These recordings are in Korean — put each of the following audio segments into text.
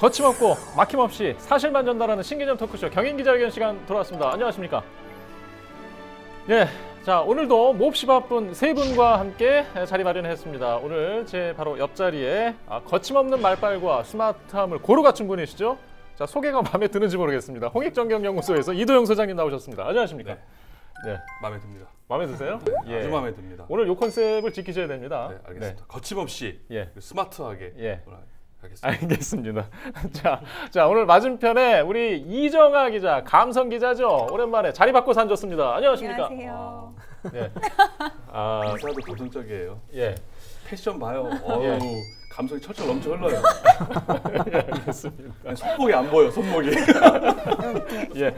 거침없고 막힘없이 사실만 전달하는 신개념 토크쇼 경인기자회견 시간 돌아왔습니다. 안녕하십니까? 네, 자 오늘도 몹시 바쁜 세 분과 함께 자리 마련했습니다. 오늘 제 바로 옆자리에 거침없는 말빨과 스마트함을 고루 갖춘 분이시죠? 자 소개가 마음에 드는지 모르겠습니다. 홍익정경연구소에서 이도영 소장님 나오셨습니다. 안녕하십니까? 네, 마음에 듭니다. 마음에 드세요? 네, 예. 아주 마음에 듭니다. 오늘 이 컨셉을 지키셔야 됩니다. 네, 알겠습니다. 네. 거침없이 스마트하게 하겠습니다. 알겠습니다. 자 오늘 맞은편에 우리 이정아 기자, 감성 기자죠. 오랜만에 자리 바꿔서 앉았습니다. 안녕하십니까? 안녕하세요. 네. 인사도 도전적이에요. 예. 패션 봐요. 어우, 감성이 철철 넘쳐 흘러요. 알겠습니다. 손목이 안 보여, 손목이. 예.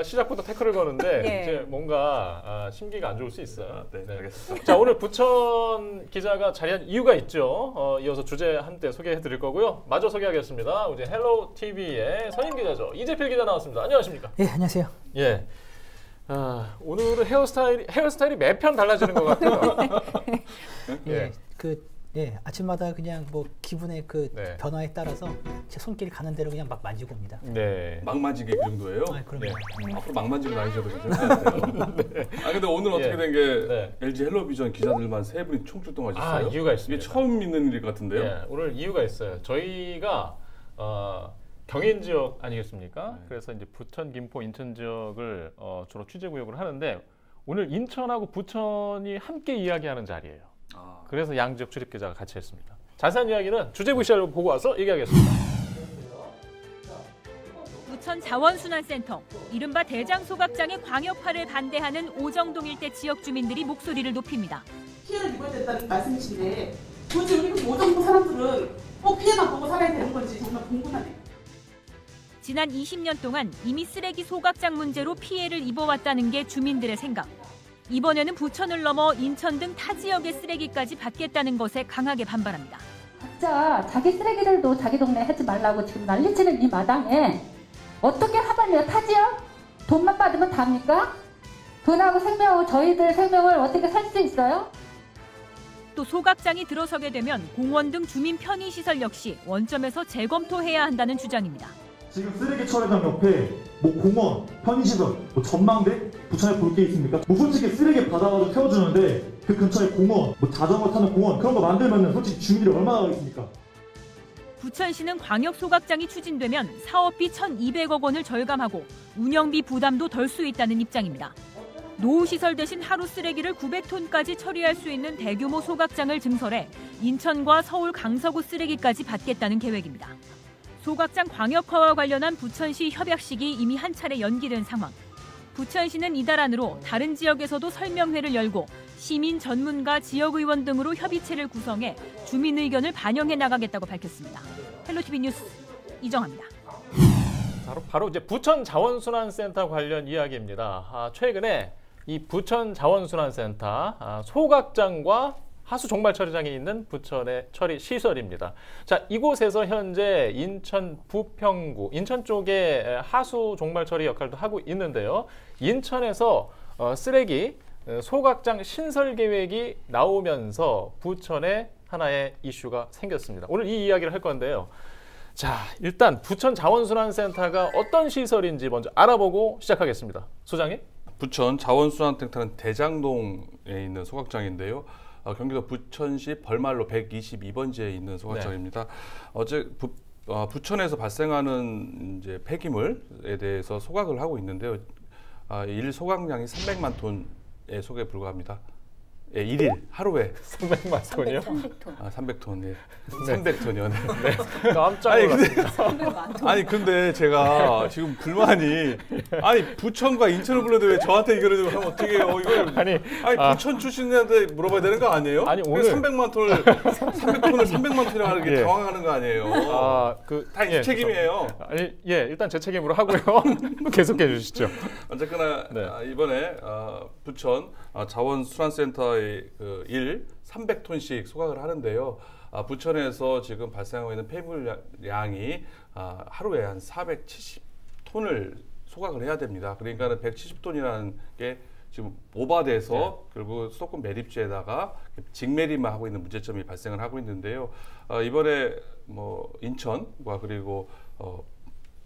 시작부터 태클을 거는데 예. 이제 뭔가 심기가 안 좋을 수 있어요. 네, 알겠습니다. 자 오늘 부천 기자가 자리한 이유가 있죠. 이어서 주제 한때 소개해드릴 거고요. 마저 소개하겠습니다. 이제 헬로 TV의 선임 기자죠. 이재필 기자 나왔습니다. 안녕하십니까? 예, 안녕하세요. 예. 오늘은 헤어스타일이 매편 달라지는 것 같아요. 예, 아침마다 그냥 뭐 기분의 네. 변화에 따라서 제 손길 가는 대로 그냥 막 만지고 옵니다. 네. 막 만지기 그 정도예요? 그럼요. 네. 앞으로 막 만지고 다니셔도 괜찮을 것 같아요. 근데 오늘 어떻게 된 게 LG 헬로비전 기자들만 세 분이 총출동하셨어요? 이유가 있습니다. 이게 처음 있는 일 같은데요? 예, 오늘 이유가 있어요. 저희가 경인 지역 아니겠습니까? 네. 그래서 이제 부천, 김포, 인천 지역을 주로 취재 구역으로 하는데 오늘 인천하고 부천이 함께 이야기하는 자리예요. 그래서 양 지역 출입 기자가 같이 했습니다. 자세한 이야기는 주제 VCR로 보고 와서 얘기하겠습니다. 부천 자원순환센터, 이른바 대장소각장의 광역화를 반대하는 오정동 일대 지역 주민들이 목소리를 높입니다. 피해를 입어야 된다는 말씀이신데 도대체 우리 오정도 사람들은 꼭 피해만 보고 살아야 되는 건지 정말 궁금하네요. 지난 20년 동안 이미 쓰레기 소각장 문제로 피해를 입어왔다는 게 주민들의 생각. 이번에는 부천을 넘어 인천 등 타 지역의 쓰레기까지 받겠다는 것에 강하게 반발합니다. 각자 자기 쓰레기들도 자기 동네에 하지 말라고 지금 난리치는 이 마당에 어떻게 하반해요? 타 지역? 돈만 받으면 답니까? 돈하고 생명하고 저희들 생명을 어떻게 살 수 있어요? 또 소각장이 들어서게 되면 공원 등 주민 편의시설 역시 원점에서 재검토해야 한다는 주장입니다. 지금 쓰레기 처리장 옆에 뭐 공원, 편의시설, 뭐 전망대, 부천에 볼 게 있습니까? 뭐 솔직히 쓰레기 받아가지고 태워주는데 그 근처에 공원, 뭐 자전거 타는 공원 그런 거 만들면은 솔직히 주민들이 얼마나 하겠습니까? 부천시는 광역 소각장이 추진되면 사업비 1,200억 원을 절감하고 운영비 부담도 덜 수 있다는 입장입니다. 노후시설 대신 하루 쓰레기를 900톤까지 처리할 수 있는 대규모 소각장을 증설해 인천과 서울 강서구 쓰레기까지 받겠다는 계획입니다. 소각장 광역화와 관련한 부천시 협약식이 이미 한 차례 연기된 상황. 부천시는 이달 안으로 다른 지역에서도 설명회를 열고 시민 전문가 지역의원 등으로 협의체를 구성해 주민 의견을 반영해 나가겠다고 밝혔습니다. 헬로티비 뉴스 이정아입니다. 바로 이제 부천 자원순환센터 관련 이야기입니다. 최근에 이 부천 자원순환센터 소각장과 하수 종말 처리장이 있는 부천의 처리 시설입니다. 자, 이곳에서 현재 인천 부평구, 인천 쪽에 하수 종말 처리 역할도 하고 있는데요. 인천에서 쓰레기 소각장 신설 계획이 나오면서 부천에 하나의 이슈가 생겼습니다. 오늘 이 이야기를 할 건데요. 자, 일단 부천 자원순환센터가 어떤 시설인지 먼저 알아보고 시작하겠습니다. 소장님? 부천 자원순환센터는 대장동에 있는 소각장인데요. 경기도 부천시 벌말로 122번지에 있는 소각장입니다. 어제 부천에서 발생하는 이제 폐기물에 대해서 소각을 하고 있는데요. 일 소각량이 300만 톤에 속에 불과합니다. 예, 1일 하루에 300만 톤이요? 300톤. 300톤, 네. 300톤이요. 네. 깜짝 놀랐습니다. 아니 근데 제가 지금 불만이 부천과 인천을 불러도 왜 저한테 이거를 하면 어떻게 해요? 이걸 아니 부천 출신한테 물어봐야 되는 거 아니에요? 아니 오늘 300톤을 300만 톤이라고 하는 당황하는 거 아니에요? 다 이 책임이에요. 일단 제 책임으로 하고요. 계속해 주시죠. 어쨌거나 이번에 부천 자원순환센터의 일 300톤씩 소각을 하는데요. 부천에서 지금 발생하고 있는 폐물량이 하루에 한 470톤을 소각을 해야 됩니다. 그러니까 170톤이라는 게 지금 오버돼서 결국 수도권 매립지에다가 직매립만 하고 있는 문제점이 발생을 하고 있는데요. 이번에 뭐 인천과 그리고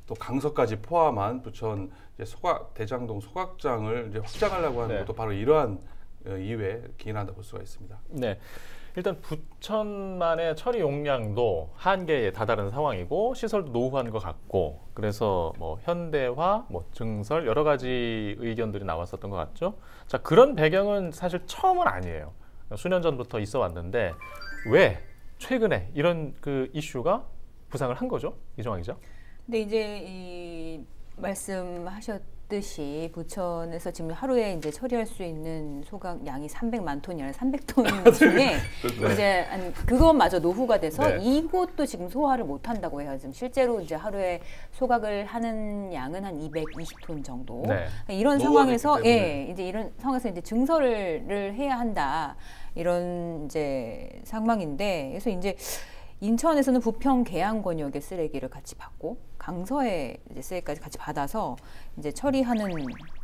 또 강서까지 포함한 부천 이제 대장동 소각장을 이제 확장하려고 하는 네. 것도 바로 이러한 이유에 기인한다 볼 수가 있습니다. 네. 일단 부천만의 처리 용량도 한계에 다다른 상황이고 시설도 노후한 것 같고 그래서 뭐 현대화, 뭐 증설 여러 가지 의견들이 나왔었던 것 같죠. 자, 그런 배경은 사실 처음은 아니에요. 수년 전부터 있어 왔는데 왜 최근에 이런 그 이슈가 부상을 한 거죠, 이정화 기자? 근데 이제 이 말씀하셨듯이 부천에서 지금 하루에 이제 처리할 수 있는 소각 양이 300만 톤이 아니라 300톤 중에 이제 그것마저 노후가 돼서 네. 이곳도 지금 소화를 못 한다고 해요. 지금 실제로 이제 하루에 소각을 하는 양은 한 220톤 정도. 네. 이런 노후가 상황에서 됐기 때문에. 이제 이런 상황에서 이제 증설을 해야 한다. 이런 이제 상황인데 그래서 이제 인천에서는 부평 계양권역의 쓰레기를 같이 받고 강서에 이제 쓰레기까지 같이 받아서 이제 처리하는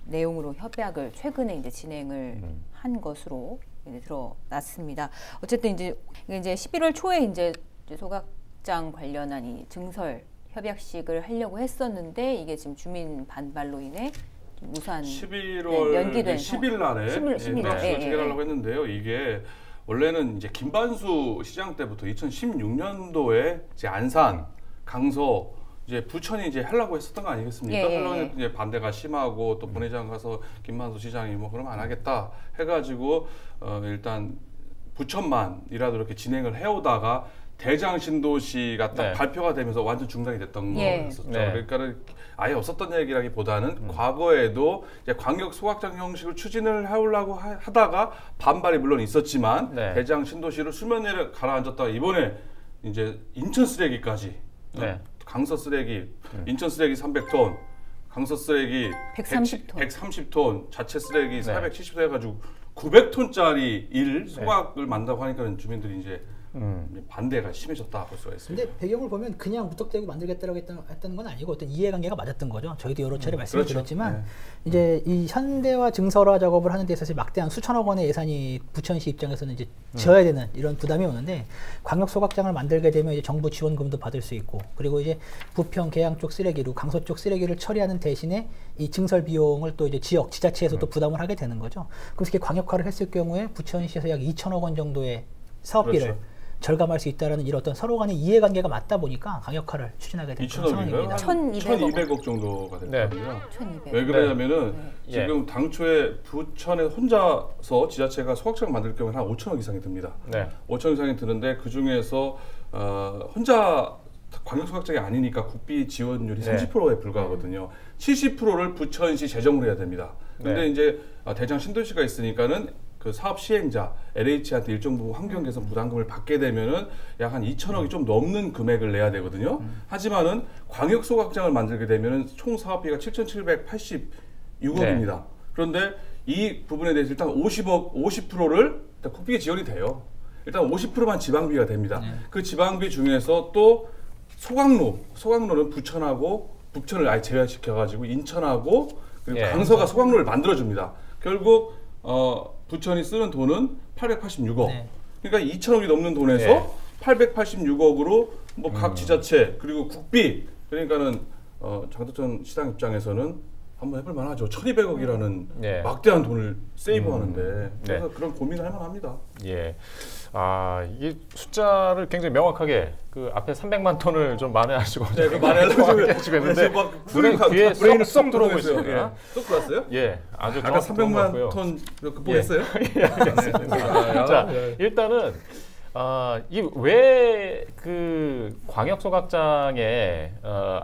내용으로 협약을 최근에 이제 진행을 한 것으로 이제 드러났습니다. 어쨌든 이제 11월 초에 이제 소각장 관련한 이 증설 협약식을 하려고 했었는데 이게 지금 주민 반발로 인해 무산 11월 연기된 10일 날에 10일 협약식을 체결하려고 했는데요. 이게 원래는 이제 김반수 시장 때부터 2016년도에 이제 안산, 강서, 이제 부천이 이제 하려고 했었던 거 아니겠습니까? 하려고 했는데 이제 반대가 심하고 또 본회의장 가서 김반수 시장이 뭐 그러면 안 하겠다 해가지고 일단 부천만이라도 이렇게 진행을 해오다가 대장 신도시가 딱 네. 발표가 되면서 완전 중단이 됐던 거였었죠. 네. 그러니까는 아예 없었던 얘기라기보다는 과거에도 이제 광역 소각장 형식을 추진을 해오려고 하다가 반발이 물론 있었지만 네. 대장 신도시를 수면위로 가라앉았다가 이번에 이제 인천 쓰레기까지 네. 강서 쓰레기, 인천 쓰레기 300톤, 강서 쓰레기 130톤. 130톤, 자체 쓰레기 네. 470톤 해가지고 900톤짜리 소각을 만든다고 하니까 주민들이 이제 반대가 심해졌다 볼 수가 있습니다. 근데 배경을 보면 그냥 무턱대고 만들겠다고 했다는 건 아니고 어떤 이해관계가 맞았던 거죠. 저희도 여러 차례 말씀을 그렇죠. 드렸지만 이제 이 현대화 증설화 작업을 하는 데 있어서 막대한 수천억 원의 예산이 부천시 입장에서는 이제 지어야 되는 이런 부담이 오는데 광역 소각장을 만들게 되면 이제 정부 지원금도 받을 수 있고 그리고 이제 부평 계양 쪽 쓰레기로 강서 쪽 쓰레기를 처리하는 대신에 이 증설 비용을 또 이제 지역 지자체에서 또 부담을 하게 되는 거죠. 그래서 이렇게 광역화를 했을 경우에 부천시에서 약 2천억 원 정도의 사업비를 그렇죠. 절감할 수 있다라는 이런 어떤 서로 간의 이해관계가 맞다 보니까 강력화를 추진하게 된 그런 2천억인가요? 상황입니다. 1,200억 정도가 됐거든요. 1200. 왜 그러냐면은 네. 지금 당초에 부천에 혼자서 지자체가 소각장 만들 경우에 한 5천억 이상이 듭니다. 네. 5천억 이상이 드는데 그 중에서 혼자 광역 소각장이 아니니까 국비 지원율이 네. 30%에 불과하거든요. 70%를 부천시 재정으로 해야 됩니다. 근데 네. 이제 대장 신도시가 있으니까는 그 사업 시행자 LH한테 일정 부분 환경 개선 부담금을 받게 되면은 약 한 2천억이 좀 넘는 금액을 내야 되거든요. 하지만은 광역 소각장을 만들게 되면은 총 사업비가 7,786억입니다. 그런데 이 부분에 대해서 일단 50%를 일단 국비에 지원이 돼요. 일단 50%만 지방비가 됩니다. 그 지방비 중에서 또 소각로는 부천을 아예 제외시켜가지고 인천하고 그리고 예. 강서가 소각로를 만들어줍니다. 결국 부천이 쓰는 돈은 886억. 네. 그러니까 2천억이 넘는 돈에서 예. 886억으로 뭐 각 지자체 그리고 국비 그러니까는 장덕천 시장 입장에서는 한번 해볼 만하죠. 1,200억이라는 예. 막대한 돈을 세이브하는데 그래서 네. 그런 고민을 할 만합니다. 예. 이게 숫자를 굉장히 명확하게 그 앞에 300만 톤을 좀 만회하시고 네, 그 만회하려고 하시고 있는데 눈에 귀에 브레인을 쏙 들어오고 있어요. 있습니다. 쏙 들어왔어요? 예, 아주 아까 정확히 들어온 것 같고요. 300만 톤 극복했어요? 자, 일단은 이 왜 그 광역 소각장에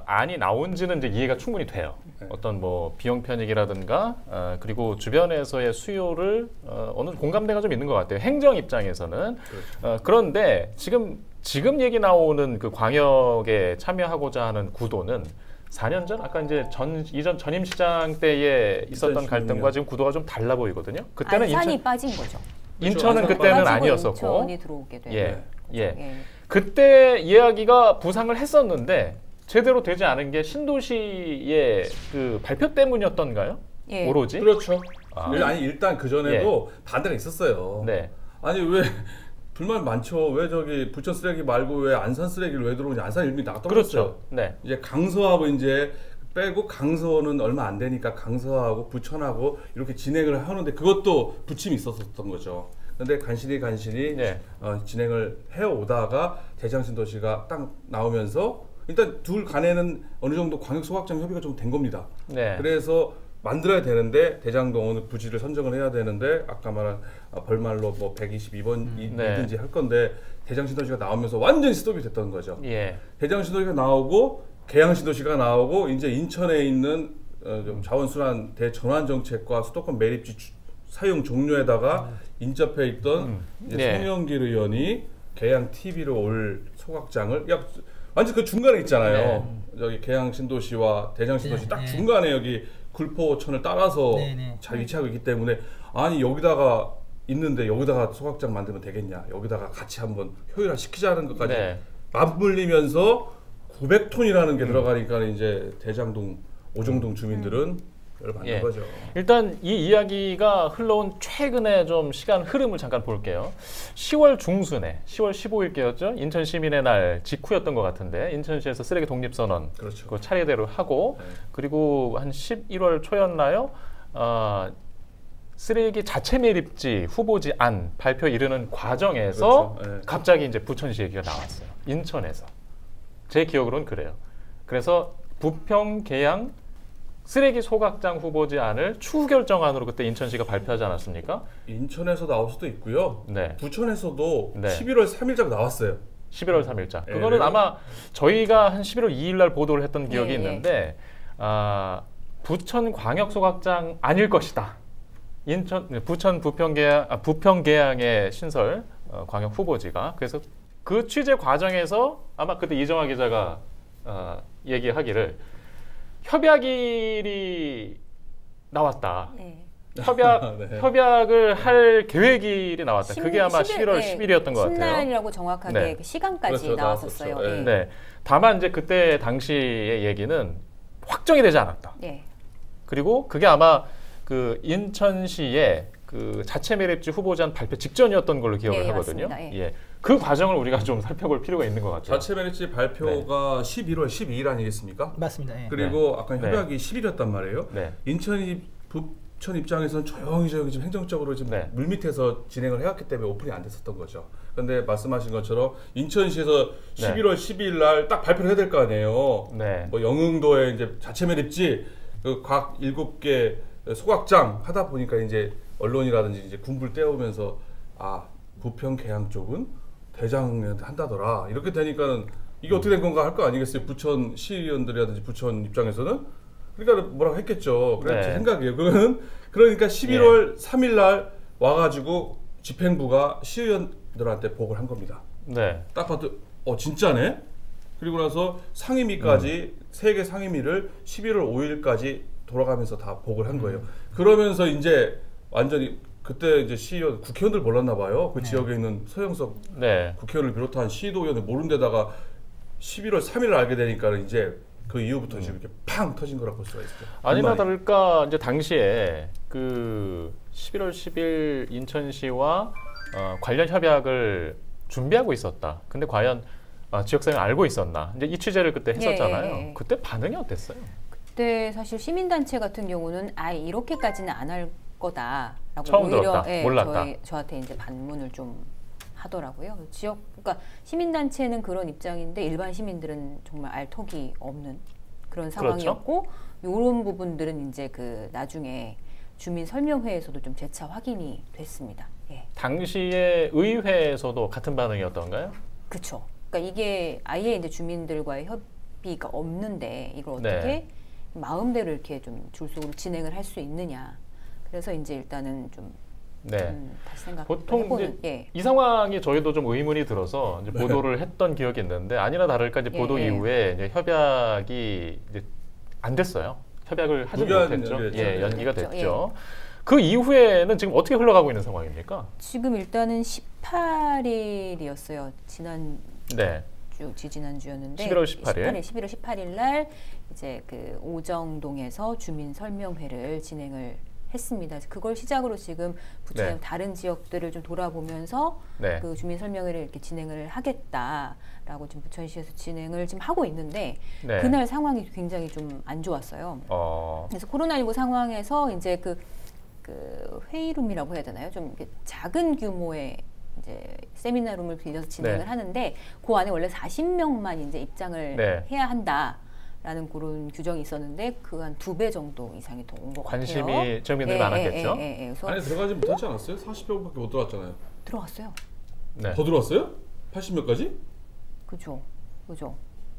안이 나온지는 이제 이해가 충분히 돼요. 어떤 뭐 비용 편익이라든가 그리고 주변에서의 수요를 어느 공감대가 좀 있는 것 같아요. 행정 입장에서는. 그런데 지금 얘기 나오는 그 광역에 참여하고자 하는 구도는 4년 전 아까 이제 이전 전임 시장 때에 있었던 2016년. 갈등과 지금 구도가 좀 달라 보이거든요. 그때는 안산이 빠진 거죠. 인천은 안산 그때는 빠지고 아니었었고, 인천이 들어오게 돼요. 예. 그때 이야기가 부상을 했었는데 제대로 되지 않은 게 신도시의 그 발표 때문이었던가요? 예. 오로지? 그렇죠. 아니 일단 그 전에도 반대가 있었어요. 네. 아니 왜 불만 많죠. 왜 저기 부천 쓰레기 말고 왜 안산 쓰레기를 왜 들어오냐. 안산 이름이 나갔던 그렇죠. 네. 이제 강서하고 이제 빼고 강서는 얼마 안 되니까 강서하고 부천하고 이렇게 진행을 하는데 그것도 부침이 있었던 거죠. 근데 간신히 네. 진행을 해오다가 대장신도시가 딱 나오면서 일단 둘 간에는 어느 정도 광역소각장 협의가 좀 된 겁니다. 네. 그래서 만들어야 되는데 대장동 어느 부지를 선정을 해야 되는데 아까 말한 벌말로 뭐 122번이든지 할 건데 대장신도시가 나오면서 완전히 스톱이 됐던 거죠. 예. 대장신도시가 나오고 계양신도시가 나오고 이제 인천에 있는 자원순환 대전환 정책과 수도권 매립지 사용 종료에다가 인접해 있던 이제 송영길 의원이 계양 TV로 올 소각장을 완전 그 중간에 있잖아요. 저기 계양신도시와 대장신도시 딱 중간에 여기 굴포천을 따라서 잘 위치하고 있기 때문에 아니 여기다가 있는데 여기다가 소각장 만들면 되겠냐, 여기다가 같이 한번 효율화 시키자는 것까지 맞물리면서 900톤이라는 게 들어가니까 이제 대장동, 오정동 주민들은 열받는 거죠. 일단 이 이야기가 흘러온 최근에 좀 시간 흐름을 잠깐 볼게요. 10월 중순에 10월 15일께였죠. 인천 시민의 날 직후였던 것 같은데 인천시에서 쓰레기 독립선언 그렇죠. 그 차례대로 하고 그리고 한 11월 초였나요? 쓰레기 자체 매립지 후보지 안 발표 이르는 과정에서 갑자기 이제 부천시 얘기가 나왔어요. 인천에서. 제 기억으로는 그래요. 그래서 부평 계양 쓰레기 소각장 후보지 안을 추후 결정안으로 그때 인천시가 발표하지 않았습니까? 인천에서 나올 수도 있고요. 네. 부천에서도 11월 3일자가 나왔어요. 11월 3일자. 그거는 아마 저희가 한 11월 2일 날 보도를 했던 기억이 있는데 부천 광역 소각장 아닐 것이다. 부천 부평 계양의 신설 광역 후보지가. 그래서 그 취재 과정에서 아마 그때 이정화 기자가 얘기하기를 협약일이 나왔다. 협약을 할 계획일이 나왔다. 그게 아마 11월 10일이었던 것 같아요. 신날이라고 정확하게 그 시간까지 그렇죠, 나왔었어요. 네. 다만 이제 그때 당시의 얘기는 확정이 되지 않았다. 그리고 그게 아마 그 인천시의 그 자체 매립지 후보자 발표 직전이었던 걸로 기억을 하거든요. 그 과정을 우리가 좀 살펴볼 필요가 있는 것 같아요. 자체 매립지 발표가 11월 12일 아니겠습니까? 맞습니다. 그리고 아까 협약이 10일이었단 말이에요. 부천 입장에서는 조용히 지금 행정적으로 지금 물밑에서 진행을 해왔기 때문에 오픈이 안 됐었던 거죠. 그런데 말씀하신 것처럼 인천시에서 11월 12일 날 딱 발표를 해야 될 거 아니에요. 뭐 영흥도에 이제 자체 매립지 각 7개 소각장 하다 보니까 이제 언론이라든지 이제 군불 떼오면서 부평 계양 쪽은 대장한테 한다더라. 이렇게 되니까는 이게 어떻게 된 건가 할 거 아니겠어요. 부천 시의원들이라든지 부천 입장에서는. 그러니까 뭐라고 했겠죠. 그래 제 생각이에요. 그러니까 11월 3일 날 와가지고 집행부가 시의원들한테 보고를 한 겁니다. 딱 봐도 진짜네. 그리고 나서 상임위까지 3개 상임위를 11월 5일까지 돌아가면서 다 보고를 한 거예요. 그러면서 이제 완전히 그때 이제 시의원, 국회의원들 몰랐나 봐요. 그 지역에 있는 서영석 국회의원을 비롯한 시도 의원을 모른 데다가 11월 3일을 알게 되니까 이제 그 이후부터 지금 이렇게 팡 터진 거라고 볼 수가 있죠. 아니나 다를까 이제 당시에 그 11월 10일 인천시와 관련 협약을 준비하고 있었다. 근데 과연 지역사회는 알고 있었나? 이제 이 취재를 그때 했었잖아요. 그때 반응이 어땠어요? 그때 사실 시민단체 같은 경우는 이렇게까지는 안 할 거다라고 처음 오히려 들었다. 몰랐다. 저한테 이제 반문을 좀 하더라고요. 그러니까 시민단체는 그런 입장인데 일반 시민들은 정말 알 턱이 없는 그런 상황이었고 이런 부분들은 이제 그 나중에 주민 설명회에서도 좀 재차 확인이 됐습니다. 당시에 의회에서도 같은 반응이었던가요? 그렇죠. 그러니까 이게 아예 이제 주민들과의 협의가 없는데 이걸 어떻게 마음대로 이렇게 좀 줄속으로 진행을 할 수 있느냐. 그래서 이제 일단은 좀 다시 생각. 보통 이제 이 상황이 저희도 좀 의문이 들어서 이제 보도를 했던 기억이 있는데 아니나 다를까 이제 보도 이후에 이제 협약이 이제 안 됐어요. 협약을 하지 못했죠. 연기가 됐죠. 그 이후에는 지금 어떻게 흘러가고 있는 상황입니까? 지금 일단은 18일이었어요. 지지난주였는데 11월 18일. 11월 18일 날 이제 그 오정동에서 주민 설명회를 진행을 했습니다. 그걸 시작으로 지금 부천의 네. 다른 지역들을 좀 돌아보면서 네. 그 주민 설명회를 이렇게 진행을 하겠다라고 지금 부천시에서 진행을 지금 하고 있는데 네. 그날 상황이 굉장히 좀 안 좋았어요. 그래서 코로나19 상황에서 이제 그 회의룸이라고 해야 되나요? 좀 이렇게 작은 규모의 이제 세미나룸을 빌려서 진행을 네. 하는데 그 안에 원래 40명만 이제 입장을 네. 해야 한다라는 그런 규정이 있었는데 그 한 2배 정도 이상이 더 온 것 같아요. 관심이 지역민들이 많았겠죠. 그래서 안에 들어가지 못하지 않았어요? 40명밖에 못 들어갔잖아요. 들어갔어요. 네. 더 들어왔어요? 80명까지? 그죠.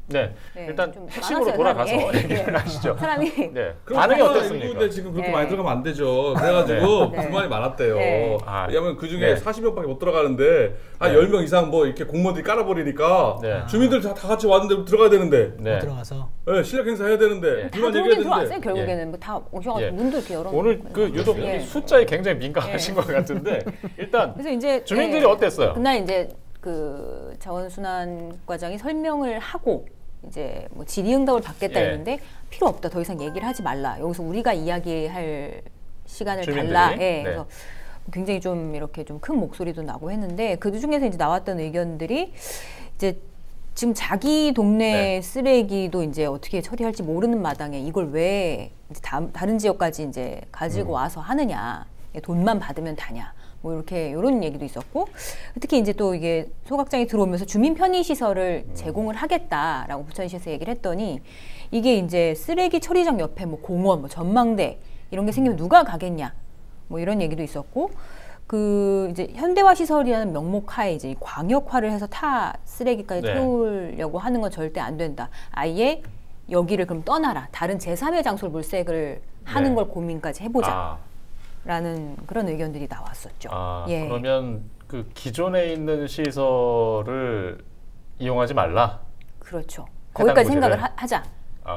네. 네, 일단 좀 핵심으로 많았어요, 돌아가서 사람이. 얘기를 하시죠. 사람이 네. 그럼 반응이 코로나19 어땠습니까? 인구인데 지금 그렇게 네. 많이 들어가면 안 되죠. 그래가지고 네. 불만이 많았대요. 네. 왜냐하면 그 중에 네. 40명밖에 못 들어가는데 한 네. 10명 이상 뭐 이렇게 공무원들이 깔아버리니까 네. 주민들 다 같이 왔는데 들어가야 되는데 네. 들어가서 네, 실력 행사 해야 되는데 네. 다 불만 들어오긴 얘기해야 들어왔어요. 되는데 결국에는 뭐 다 오셔가지고 예. 문도 이렇게 열어. 오늘 그 유독 예. 숫자에 굉장히 민감하신 것 같은데 일단 그래서 이제 주민들이 어땠어요? 그날 이제 그 자원순환 과장이 설명을 하고 이제 뭐 질의응답을 받겠다 예. 했는데 필요 없다. 더 이상 얘기를 하지 말라. 여기서 우리가 이야기할 시간을 주민들이? 달라. 예. 네. 그래서 굉장히 좀 이렇게 좀 큰 목소리도 나고 했는데 그 중에서 이제 나왔던 의견들이 이제 지금 자기 동네 네. 쓰레기도 이제 어떻게 처리할지 모르는 마당에 이걸 왜 이제 다른 지역까지 이제 가지고 와서 하느냐. 돈만 받으면 다냐. 뭐 이렇게 이런 얘기도 있었고 특히 이제 또 이게 소각장이 들어오면서 주민 편의 시설을 제공을 하겠다라고 부천시에서 얘기를 했더니 이게 이제 쓰레기 처리장 옆에 뭐 공원, 뭐 전망대 이런 게 생기면 누가 가겠냐. 뭐 이런 얘기도 있었고 그 이제 현대화 시설이라는 명목하에 이제 광역화를 해서 타 쓰레기까지 네. 태우려고 하는 건 절대 안 된다. 아예 여기를 그럼 떠나라. 다른 제3의 장소를 물색을 하는 네. 걸 고민까지 해보자. 아, 라는 그런 의견들이 나왔었죠. 예. 그러면 그 기존에 있는 시설을 이용하지 말라. 그렇죠. 해당 거기까지 구제를. 생각을 하자.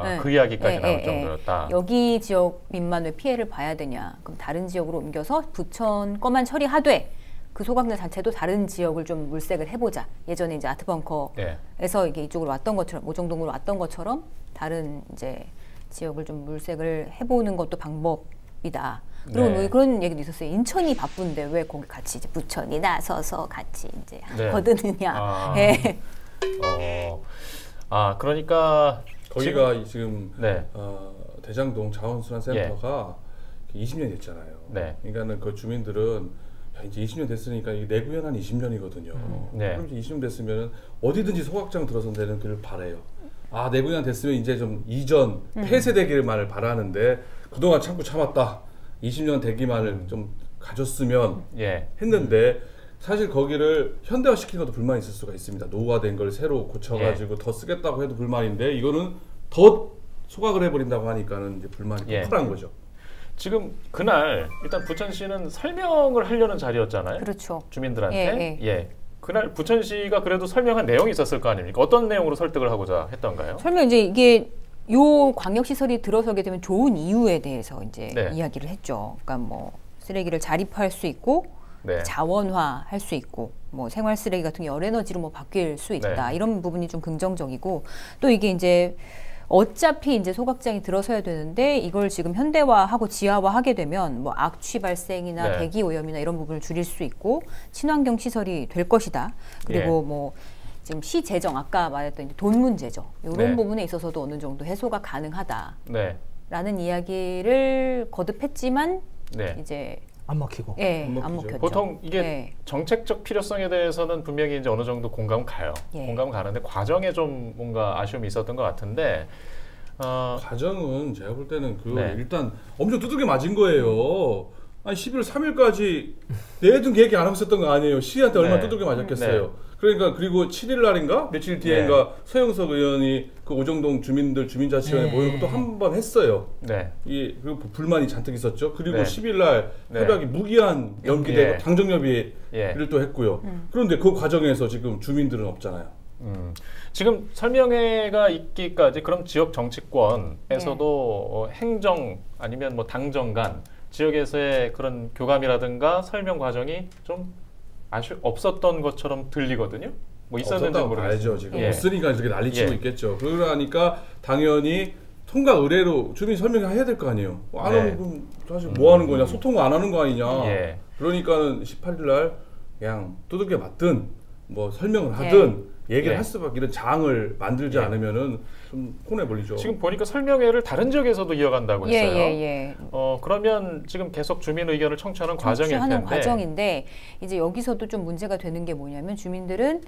네. 그 이야기까지 예, 나올 예, 정도였다. 여기 지역민만 왜 피해를 봐야 되냐. 그럼 다른 지역으로 옮겨서 부천 거만 처리하되 그 소각내 자체도 다른 지역을 좀 물색을 해보자. 예전에 이제 아트벙커에서 네. 이게 이쪽으로 왔던 것처럼 오정동으로 왔던 것처럼 다른 이제 지역을 좀 물색을 해보는 것도 방법이다. 그리고 네. 뭐 그런 얘기도 있었어요. 인천이 바쁜데 왜 거기 같이 이제 부천이 나서서 같이 이제 네. 거드느냐. 예. 그러니까 거기가 지금 네. 대장동 자원순환센터가 20년 됐잖아요. 네. 그러니까는 그 주민들은 야, 이제 20년 됐으니까 이 내구연 한 20년이거든요. 네. 그럼 이제 20년 됐으면 어디든지 소각장 들어서 되는 길 바래요. 내구연 됐으면 이제 좀 이전 폐쇄되기만을 바라는데 그동안 참았다. 20년 되기만을 좀 가졌으면 예. 했는데 사실 거기를 현대화 시키는 것도 불만이 있을 수가 있습니다. 노후화된 걸 새로 고쳐가지고 더 쓰겠다고 해도 불만인데 이거는 더 소각을 해버린다고 하니까는 이제 불만이 폭발한 거죠. 지금 그날 일단 부천시는 설명을 하려는 자리였잖아요. 그렇죠. 주민들한테. 예. 그날 부천시가 그래도 설명한 내용이 있었을 거 아닙니까? 어떤 내용으로 설득을 하고자 했던가요? 설명 이제 이게 요 광역시설이 들어서게 되면 좋은 이유에 대해서 이제 네. 이야기를 했죠. 그러니까 뭐 쓰레기를 자립할 수 있고 네. 자원화할 수 있고 뭐 생활 쓰레기 같은 게 열에너지로 뭐 바뀔 수 있다. 네. 이런 부분이 좀 긍정적이고 또 이게 이제 어차피 이제 소각장이 들어서야 되는데 이걸 지금 현대화하고 지하화하게 되면 뭐 악취 발생이나 네. 대기 오염이나 이런 부분을 줄일 수 있고 친환경 시설이 될 것이다. 그리고 뭐 지금 시 재정 아까 말했던 이제 돈 문제죠. 이런 네. 부분에 있어서도 어느 정도 해소가 가능하다라는 네. 이야기를 거듭했지만 네. 이제 안 먹히고. 안 먹히죠. 먹혔죠. 보통 이게 네. 정책적 필요성에 대해서는 분명히 이제 어느 정도 공감 가요. 예. 공감 가는데 과정에 좀 뭔가 아쉬움이 있었던 것 같은데 과정은 제가 볼 때는 네. 일단 엄청 두들겨 맞은 거예요. 아니 11월 3일까지 내든 계획이 안 하고 있었던 거 아니에요. 시한테 얼마나 네. 두들겨 맞았겠어요. 네. 그러니까 그리고 7일 날인가 며칠 뒤에인가 서영석 의원이 그 오정동 주민자치위원회 모여서 또 한 번 했어요. 네. 그리고 불만이 잔뜩 있었죠. 그리고 네. 10일 날 네. 협약이 무기한 연기되고 예. 당정협의를 또 했고요. 그런데 그 과정에서 지금 주민들은 없잖아요. 지금 설명회가 있기까지 그럼 지역 정치권에서도 행정 아니면 뭐 당정 간 지역에서의 그런 교감이라든가 설명 과정이 좀 없었던 것처럼 들리거든요. 뭐 있었는지 없었다고 모르겠어요. 봐야죠. 지금 예. 없으니까 이렇게 난리치고 예. 있겠죠. 그러니까 당연히 통과 의뢰로 주민 설명해야 될 거 아니에요. 안 네. 하면 그럼 사실 뭐 하는 거냐, 소통 안 하는 거 아니냐. 예. 그러니까는 18일 날 그냥 두들겨 맞든 뭐 설명을 하든 얘기를 예. 할 수밖에 이런 장을 만들지 예. 않으면은 좀 혼에 몰리죠. 지금 보니까 설명회를 다른 지역에서도 이어간다고 예, 했어요. 예. 그러면 지금 계속 주민 의견을 청취하는 과정일 텐데. 청취하는 과정인데 이제 여기서도 좀 문제가 되는 게 뭐냐면 주민들은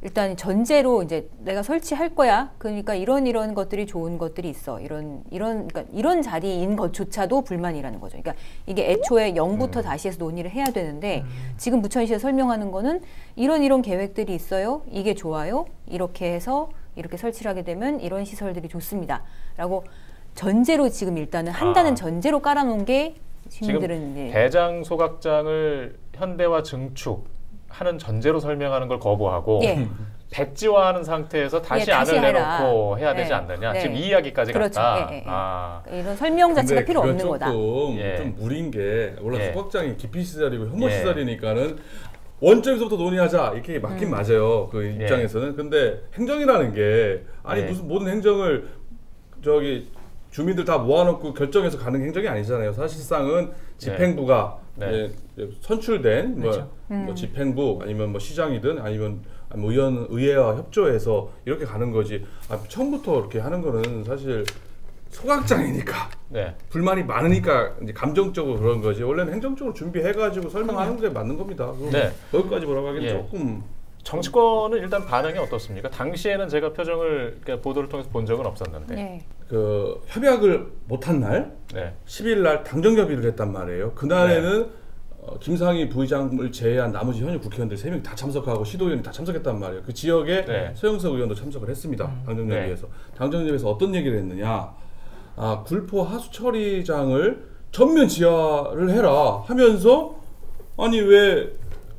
일단 전제로 이제 내가 설치할 거야. 그러니까 이런 것들이 좋은 것들이 있어. 그러니까 이런 자리인 것조차도 불만이라는 거죠. 그러니까 이게 애초에 0부터 다시 해서 논의를 해야 되는데 지금 부천시에서 설명하는 거는 이런 계획들이 있어요. 이게 좋아요. 이렇게 해서 이렇게 설치를 하게 되면 이런 시설들이 좋습니다. 라고 전제로 지금 일단은 한다는 전제로 깔아놓은 게 시민들은 지금 대장 소각장을 현대화 증축하는 전제로 설명하는 걸 거부하고 예. 백지화하는 상태에서 다시 다시 안을 해라. 내놓고 해야 되지 네. 않느냐. 네. 지금 이 이야기까지 그렇죠. 갔다. 예, 예, 예. 아. 이런 설명 자체가 필요 근데 없는 거다. 조금 예. 좀 무리인 게 원래 예. 소각장이 기피 시설이고 혐오 예. 시설이니까는 원점에서부터 논의하자 이렇게 맞긴 맞아요. 그 입장에서는. 근데 행정이라는 게 아니 예. 무슨 모든 행정을 저기 주민들 다 모아놓고 결정해서 가는 행정이 아니잖아요. 사실상은 집행부가 네. 이제 선출된 뭐 집행부 아니면 뭐 시장이든 아니면 뭐 의회와 협조해서 이렇게 가는 거지. 처음부터 이렇게 하는 거는 사실 소각장이니까 네. 불만이 많으니까 이제 감정적으로 그런 거지. 원래는 행정적으로 준비해가지고 설명하는 게 맞는 겁니다. 네. 거기까지 뭐라고 하기는 예. 조금. 정치권은 일단 반응이 어떻습니까? 당시에는 제가 표정을 보도를 통해서 본 적은 없었는데. 예. 그 협약을 못한 날 네. 10일 날 당정협의를 했단 말이에요. 그날에는 김상희 부의장을 제외한 나머지 현역 국회의원들 3명이 다 참석하고 시도의원이 다 참석했단 말이에요. 그 지역에 네. 서영석 의원도 참석을 했습니다. 당정협의에서. 당정협의에서 어떤 얘기를 했느냐. 굴포 하수 처리장을 전면 지하를 해라 하면서 아니 왜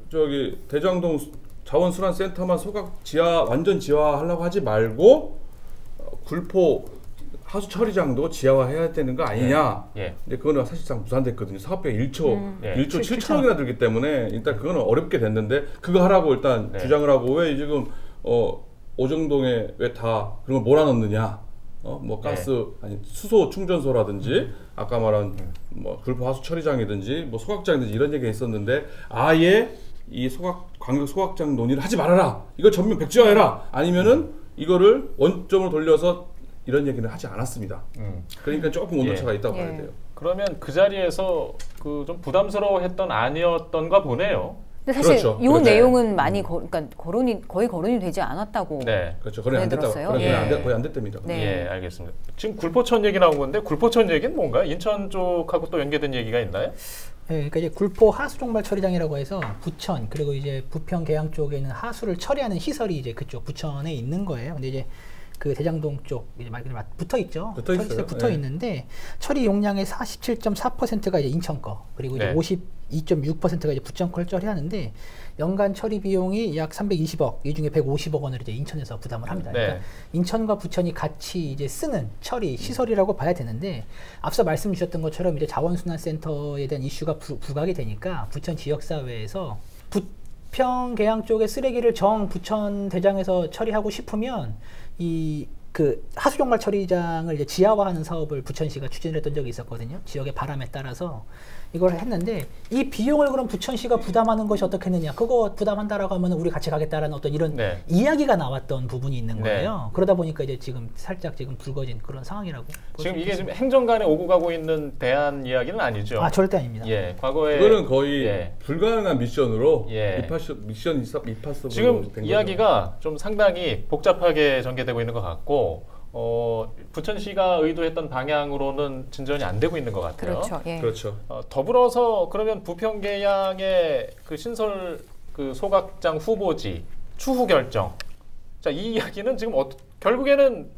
저기 대장동 자원순환센터만 소각 지하 완전 지하하려고 하지 말고 굴포 하수 처리장도 지하화해야 되는 거 아니냐. 예. 근데 그거는 사실상 무산됐거든요. 사업비가 1조 1조 7천억이나 들기 때문에 일단 그거는 어렵게 됐는데 그거 하라고 일단 주장을 하고 왜 지금 오정동에 왜 다 그런 걸 몰아넣느냐. 뭐 가스 아니 수소 충전소라든지 아까 말한 뭐 굴포 하수 처리장이든지 뭐 소각장이든지 이런 얘기가 있었는데 아예 이 광역 소각장 논의를 하지 말아라. 이걸 전면 백지화해라. 아니면은 이거를 원점으로 돌려서 이런 얘기는 하지 않았습니다. 그러니까 조금 온도차가 있다고 봐야 돼요. 그러면 그 자리에서 그 좀 부담스러워했던 아니었던가 보네요. 근데 사실 그렇죠. 이 내용은 많이 그러니까 거의 거론이 되지 않았다고. 네. 그렇죠. 거의 안 됐다고. 들었어요. 거의 안 됐답니다. 네. 예, 알겠습니다. 지금 굴포천 얘기 나온 건데 굴포천 얘기는 뭔가요? 인천 쪽하고 또 연계된 얘기가 있나요? 네, 그러니까 이제 굴포 하수 종발 처리장이라고 해서 부천 그리고 이제 부평 계양 쪽에 있는 하수를 처리하는 시설이 이제 그쪽 부천에 있는 거예요. 근데 이제 그 대장동 쪽 이제 말 그대로 붙어 있죠. 붙어 있어요. 붙어 있는데 처리 용량의 47.4%가 이제 인천 거 그리고 이제 52.6%가 이제 부천 걸 처리하는데 연간 처리 비용이 약 320억, 이 중에 150억 원을 이제 인천에서 부담을 합니다. 그러니까 인천과 부천이 같이 이제 쓰는 처리 시설이라고 봐야 되는데 앞서 말씀 주셨던 것처럼 이제 자원순환센터에 대한 이슈가 부각이 되니까 부천 지역사회에서 부평 계양 쪽의 쓰레기를 부천 대장에서 처리하고 싶으면 그 하수종발 처리장을 이제 지하화하는 사업을 부천시가 추진을 했던 적이 있었거든요. 지역의 바람에 따라서 이걸 했는데 이 비용을 그럼 부천시가 부담하는 것이 어떻겠느냐. 그거 부담한다라고 하면 우리 같이 가겠다라는 어떤 이런 이야기가 나왔던 부분이 있는 거예요. 그러다 보니까 이제 지금 살짝 지금 불거진 그런 상황이라고. 지금 이게 지금 행정 간에 오고 가고 있는 대안 이야기는 아니죠. 절대 아닙니다. 예, 과거에 그거는 거의 불가능한 미션으로 미션 입하서 지금 이야기가 좀 상당히 복잡하게 전개되고 있는 것 같고 부천시가 의도했던 방향으로는 진전이 안 되고 있는 것 같아요. 그렇죠. 예. 그렇죠. 더불어서 그러면 부평계양의 그 신설 그 소각장 후보지 추후 결정. 자, 이 이야기는 지금 결국에는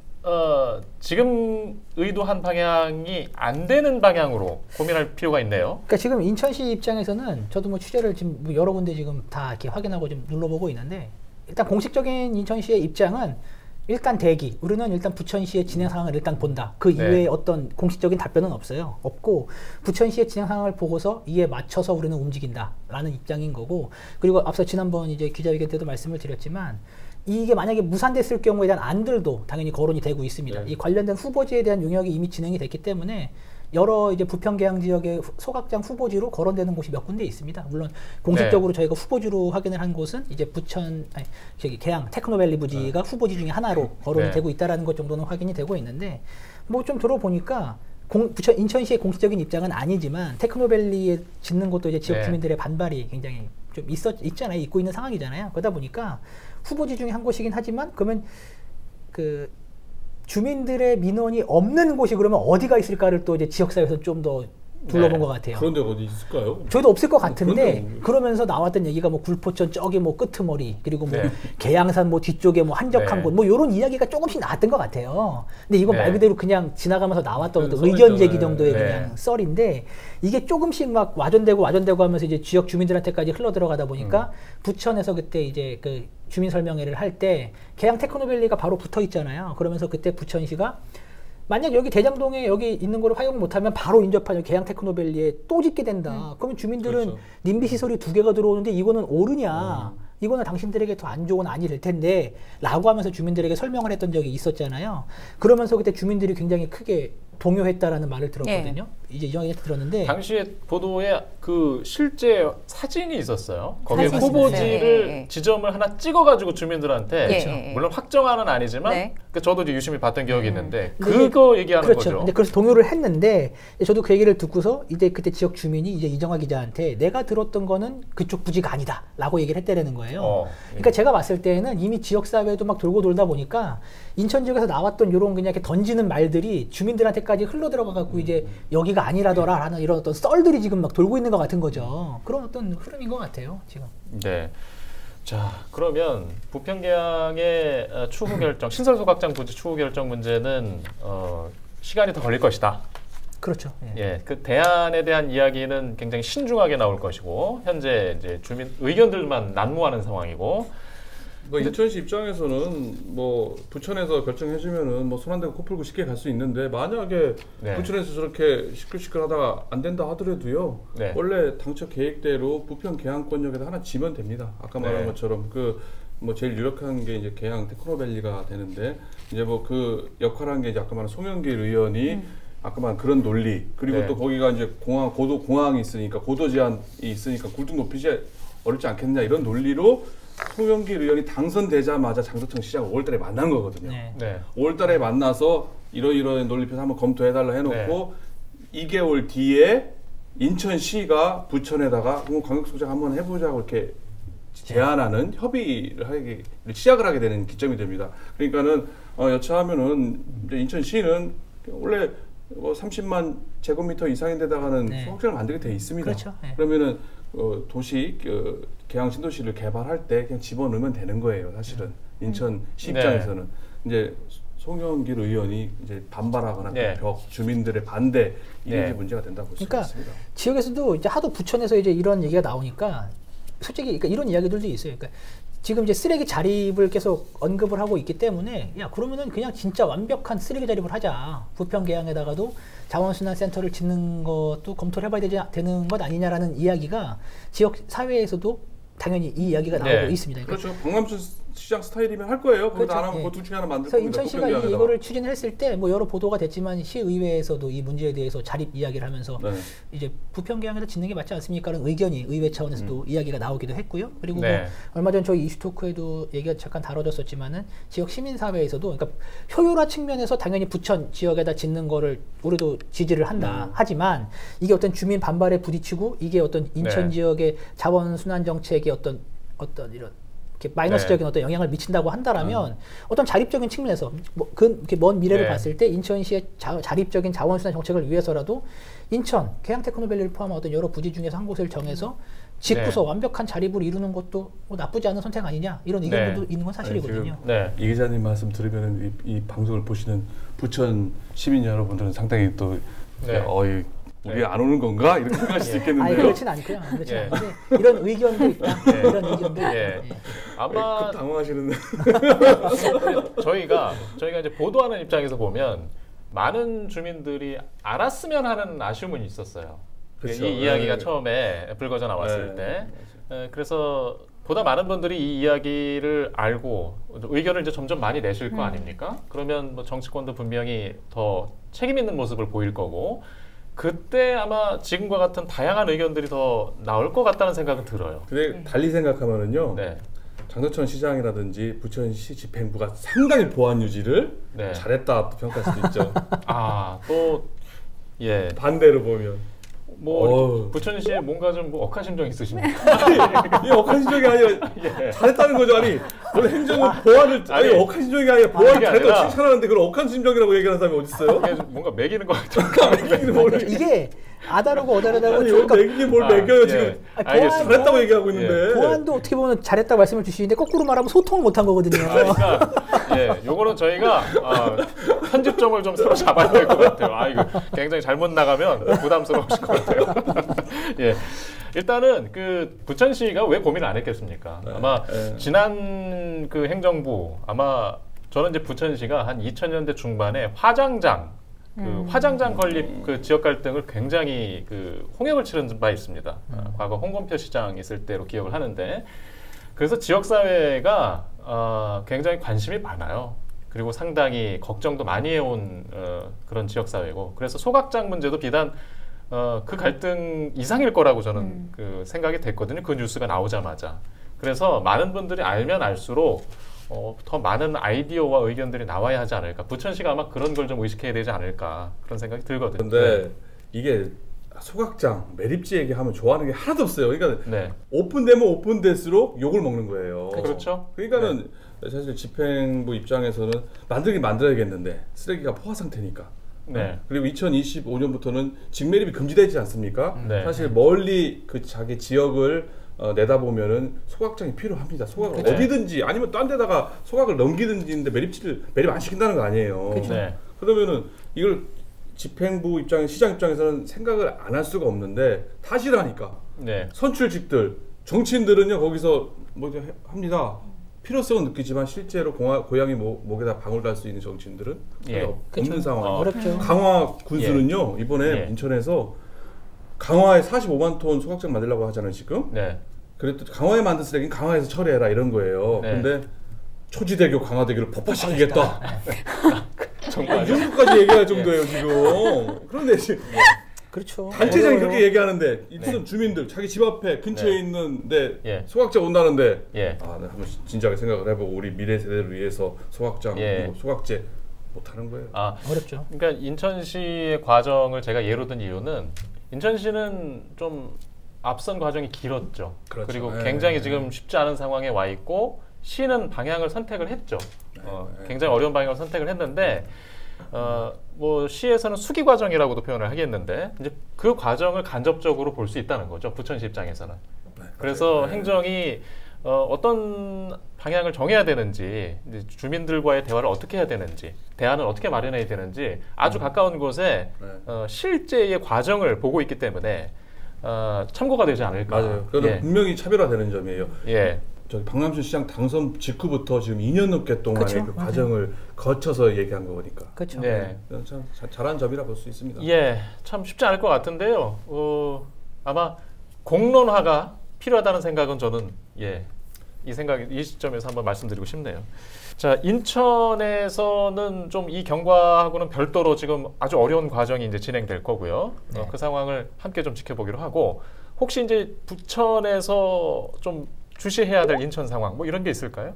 지금 의도한 방향이 안 되는 방향으로 고민할 필요가 있네요. 그러니까 지금 인천시 입장에서는 저도 뭐 취재를 지금 여러 군데 지금 다 이렇게 확인하고 좀 눌러보고 있는데 일단 공식적인 인천시의 입장은 일단 대기. 우리는 일단 부천시의 진행 상황을 일단 본다. 그 이외에 어떤 공식적인 답변은 없고 부천시의 진행 상황을 보고서 이에 맞춰서 우리는 움직인다라는 입장인 거고 그리고 앞서 지난번 이제 기자회견 때도 말씀을 드렸지만 이게 만약에 무산됐을 경우에 대한 안들도 당연히 거론이 되고 있습니다. 네. 이 관련된 후보지에 대한 용역이 이미 진행이 됐기 때문에 여러 이제 부평계양 지역의 소각장 후보지로 거론되는 곳이 몇 군데 있습니다. 물론 공식적으로 저희가 후보지로 확인을 한 곳은 이제 계양 테크노밸리 부지가 후보지 중에 하나로 거론이 되고 있다라는 것 정도는 확인이 되고 있는데 뭐 좀 들어보니까 인천시의 공식적인 입장은 아니지만 테크노밸리에 짓는 것도 이제 지역 주민들의 반발이 굉장히 좀 있잖아요. 있고 있는 상황이잖아요. 그러다 보니까 후보지 중에 한 곳이긴 하지만 그러면 그 주민들의 민원이 없는 곳이 그러면 어디가 있을까를 또 이제 지역사회에서 좀 더 둘러본 것 같아요. 그런 데가 어디 있을까요? 저희도 없을 것 같은데 그런데 그러면서 나왔던 얘기가 뭐 굴포천 저기 뭐 끄트머리 그리고 뭐 계양산 뭐 뒤쪽에 뭐 한적한 곳 뭐 이런 이야기가 조금씩 나왔던 것 같아요. 근데 이건 말 그대로 그냥 지나가면서 나왔던 어떤 의견 제기 정도의 그냥 썰인데 이게 조금씩 막 와전되고 하면서 이제 지역 주민들한테까지 흘러 들어가다 보니까 부천에서 그때 이제 그 주민 설명회를 할 때 계양 테크노밸리가 바로 붙어 있잖아요. 그러면서 그때 부천시가 만약 여기 대장동에 여기 있는 거를 활용 못하면 바로 인접하는 계양 테크노밸리에 또 짓게 된다. 그러면 주민들은 님비 시설이 2개가 들어오는데 이거는 옳으냐? 이거는 당신들에게 더 안 좋은 안이 될 텐데 라고 하면서 주민들에게 설명을 했던 적이 있었잖아요. 그러면서 그때 주민들이 굉장히 크게 동요했다라는 말을 들었거든요. 이제 이정희한테 들었는데 당시에 보도에 그 실제 사진이 있었어요. 거기에 사진이 후보지를 지점을 하나 찍어가지고 주민들한테 물론 확정화는 아니지만 그 저도 이제 유심히 봤던 기억이 있는데 그거 얘기하는 거죠. 근데 그래서 동요를 했는데 저도 그 얘기를 듣고서 이제 그때 지역 주민이 이제 이정화 기자한테 내가 들었던 거는 그쪽 부지가 아니다라고 얘기를 했다라는 거예요. 그러니까 제가 봤을 때는 이미 지역 사회도 막 돌고 돌다 보니까 인천 지역에서 나왔던 이런 그냥 이렇게 던지는 말들이 주민들한테까지 흘러 들어가 갖고 이제 여기가 아니라더라라는 이런 어떤 썰들이 지금 막 돌고 있는 것 같은 거죠. 그런 어떤 흐름인 것 같아요, 지금. 네. 자, 그러면 부평계양의 추후 결정, 신설소각장 부지 추후 결정 문제는 시간이 더 걸릴 것이다. 그렇죠. 예, 그 대안에 대한 이야기는 굉장히 신중하게 나올 것이고 현재 이제 주민 의견들만 난무하는 상황이고. 뭐 인천시 입장에서는 뭐 부천에서 결정해주면은 뭐 손 안 대고 코 풀고 쉽게 갈 수 있는데 만약에 부천에서 저렇게 시끌시끌하다가 안 된다 하더라도요. 원래 당초 계획대로 부평 계양권역에다 하나 지면 됩니다. 아까 말한 것처럼 그 뭐 제일 유력한 게 이제 계양 테크노밸리가 되는데 이제 뭐 그 역할한 게 이제 아까 말한 송영길 의원이 아까 말한 그런 논리 그리고 또 거기가 이제 고도 공항이 있으니까 고도 제한이 있으니까 굴뚝 높이지 어렵지 않겠냐 이런 논리로. 송영길 의원이 당선되자마자 장소청 시장을 5월달에 만난 거거든요. 5월달에 만나서 이러이러한 논리표에서 한번 검토해달라 해놓고 2개월 뒤에 인천시가 부천에다가 광역소장 한번 해보자고 이렇게 제안하는 협의를 시작을 하게 되는 기점이 됩니다. 그러니까는 여차하면은 인천시는 원래 30만 제곱미터 이상인 데다가는 소각장을 만들게 돼 있습니다. 그렇죠. 그러면은 도시 계양 신도시를 개발할 때 그냥 집어넣으면 되는 거예요. 사실은 인천시 입장에서는 이제 송영길 의원이 이제 반발하거나 벽 주민들의 반대 이게 문제가 된다고 볼 수 있습니다. 지역에서도 이제 하도 부천에서 이제 이런 얘기가 나오니까 솔직히 그러니까 이런 이야기들도 있어요. 그러니까 지금 이제 쓰레기 자립을 계속 언급을 하고 있기 때문에 야 그러면은 그냥 진짜 완벽한 쓰레기 자립을 하자. 부평 계양에다가도 자원순환센터를 짓는 것도 검토를 해봐야 되는 것 아니냐라는 이야기가 지역 사회에서도 당연히 이 이야기가 나오고 있습니다. 그렇죠. 박남춘 시장 스타일이면 할 거예요. 그거 안 하면 둘 중에 하나 만들 겁니다. 인천시가 이거를 추진했을 때 뭐 여러 보도가 됐지만 시의회에서도 이 문제에 대해서 자립 이야기를 하면서 이제 부평 계양에다 짓는 게 맞지 않습니까라는 의견이 의회 차원에서도 이야기가 나오기도 했고요. 그리고 뭐 얼마 전 저희 이슈토크에도 얘기가 잠깐 다뤄졌었지만은 지역 시민사회에서도 그러니까 효율화 측면에서 당연히 부천 지역에다 짓는 거를 우리도 지지를 한다. 하지만 이게 어떤 주민 반발에 부딪히고 이게 어떤 인천 지역의 자원순환 정책의 어떤 이런 이렇게 마이너스적인 어떤 영향을 미친다고 한다라면 어떤 자립적인 측면에서 뭐 이렇게 먼 미래를 봤을 때 인천시의 자립적인 자원순환 정책을 위해서라도 인천 계양 테크노밸리를 포함한 어떤 여러 부지 중에서 한 곳을 정해서 짓고서 완벽한 자립을 이루는 것도 뭐 나쁘지 않은 선택 아니냐 이런 의견도 있는 건 사실이거든요. 이 기자님 말씀 들으면 이 방송을 보시는 부천 시민 여러분들은 상당히 또 우리 안 오는 건가? 이렇게 생각할 수 있겠는데요. 그렇진 않고요. 그렇진 않은데 이런 의견도 있다. 이런 의견도 있다. 아마 당황하시는데 저희가 이제 보도하는 입장에서 보면 많은 주민들이 알았으면 하는 아쉬움은 있었어요. 이 이야기가 처음에 불거져 나왔을 때. 그래서 보다 많은 분들이 이 이야기를 알고 의견을 이제 점점 많이 내실 거 아닙니까? 그러면 뭐 정치권도 분명히 더 책임 있는 모습을 보일 거고 그때 아마 지금과 같은 다양한 의견들이 더 나올 것 같다는 생각은 들어요. 근데 달리 생각하면은요. 네. 장덕천 시장이라든지 부천시 집행부가 상당히 보안 유지를 네. 잘했다 평가할 수도 있죠. 아, 또 예. 반대로 보면. 뭐 부천시에 뭔가 좀 뭐 억한 심정 있으십니까? 이 억한 심정이 아니라 예. 잘했다는 거죠. 아니 원래 행정은 보안을 아니 억한 심정이 아니라 보안을 잘했다고 칭찬하는데 그걸 억한 심정이라고 얘기하는 사람이 어디 있어요? 뭔가 매기는 것 같아요. 이게 아다르고 어다르다고 아니 매기기 뭘 매겨요 지금. 알겠습니다. 잘했다고 얘기하고 있는데. 보안도 어떻게 보면 잘했다고 말씀을 주시는데 거꾸로 말하면 소통을 못한 거거든요. 그러니까 예, 요거는 저희가 편집점을 좀 새로 잡아야 될 것 같아요. 아 이거 굉장히 잘못 나가면 부담스러우실 것 같아요. 예. 일단은 그 부천시가 왜 고민을 안 했겠습니까? 아마 지난 그 행정부 아마 저는 이제 부천시가 한 2000년대 중반에 화장장 화장장 건립 그 지역 갈등을 굉장히 그 홍역을 치른 바 있습니다. 과거 홍건표 시장 있을 때로 기억을 하는데 그래서 지역 사회가 굉장히 관심이 많아요. 그리고 상당히 걱정도 많이 해온 그런 지역 사회고 그래서 소각장 문제도 비단 그 갈등 이상일 거라고 저는 그 생각이 됐거든요. 그 뉴스가 나오자마자. 그래서 많은 분들이 알면 알수록 더 많은 아이디어와 의견들이 나와야 하지 않을까. 부천시가 아마 그런 걸 좀 의식해야 되지 않을까 그런 생각이 들거든요. 근데 이게 소각장, 매립지 얘기하면 좋아하는 게 하나도 없어요. 그러니까 네. 오픈되면 오픈될수록 욕을 먹는 거예요. 그렇죠. 그러니까는 사실 집행부 입장에서는 만들긴 만들어야겠는데 쓰레기가 포화 상태니까. 네. 그리고 2025년부터는 직매립이 금지되지 않습니까? 네. 사실 멀리 그 자기 지역을 내다보면은 소각장이 필요합니다. 소각을 네. 어디든지 아니면 딴 데다가 소각을 넘기든지인데 매립 안 시킨다는 거 아니에요. 그렇죠. 네. 그러면은 이걸 집행부 입장에 시장 입장에서는 생각을 안 할 수가 없는데 다 싫어하니까 네. 선출직들 정치인들은요 거기서 뭐 합니다. 필요성은 느끼지만 실제로 고양이 목에다 방울 달 수 있는 정치인들은 예. 없는 상황. 어렵죠. 강화 군수는요 이번에 인천에서 강화에 45만 톤 소각장 만들려고 하잖아요 지금. 네. 그래도 강화에 만든 쓰레기는 강화에서 처리해라 이런 거예요. 네. 근데 초지대교 강화대교를 법화시키겠다. 정말 이 정도까지 얘기할 정도예요 지금. 그런데 지금 그렇죠. 단체장이 그렇게 얘기하는데 이들은 주민들 자기 집 앞에 근처에 있는데 소각장 온다는데 한번 진지하게 생각을 해보고 우리 미래 세대를 위해서 소각장 그리고 소각제 못하는 거예요. 어렵죠. 그러니까 인천시의 과정을 제가 예로 든 이유는 인천시는 좀 앞선 과정이 길었죠. 그렇죠. 그리고 굉장히 지금 쉽지 않은 상황에 와 있고 시는 방향을 선택을 했죠. 굉장히 어려운 방향을 선택을 했는데 뭐 시에서는 수기 과정이라고도 표현을 하겠는데 이제 그 과정을 간접적으로 볼 수 있다는 거죠. 부천시 입장에서는. 그래서 행정이 어떤 방향을 정해야 되는지 이제 주민들과의 대화를 어떻게 해야 되는지 대안을 어떻게 마련해야 되는지 아주 가까운 곳에 실제의 과정을 보고 있기 때문에 참고가 되지 않을까. 맞아요. 그건 분명히 차별화되는 점이에요. 저기 박남춘 시장 당선 직후부터 지금 2년 넘게 동안의 그 과정을 거쳐서 얘기한 거니까. 그렇죠. 참 잘한 점이라 볼 수 있습니다. 참 쉽지 않을 것 같은데요. 아마 공론화가 필요하다는 생각은 저는 이 시점에서 한번 말씀드리고 싶네요. 자, 인천에서는 좀 이 경과하고는 별도로 지금 아주 어려운 과정이 이제 진행될 거고요. 그 상황을 함께 좀 지켜보기로 하고 혹시 이제 부천에서 좀 주시해야 될 인천 상황 뭐 이런 게 있을까요?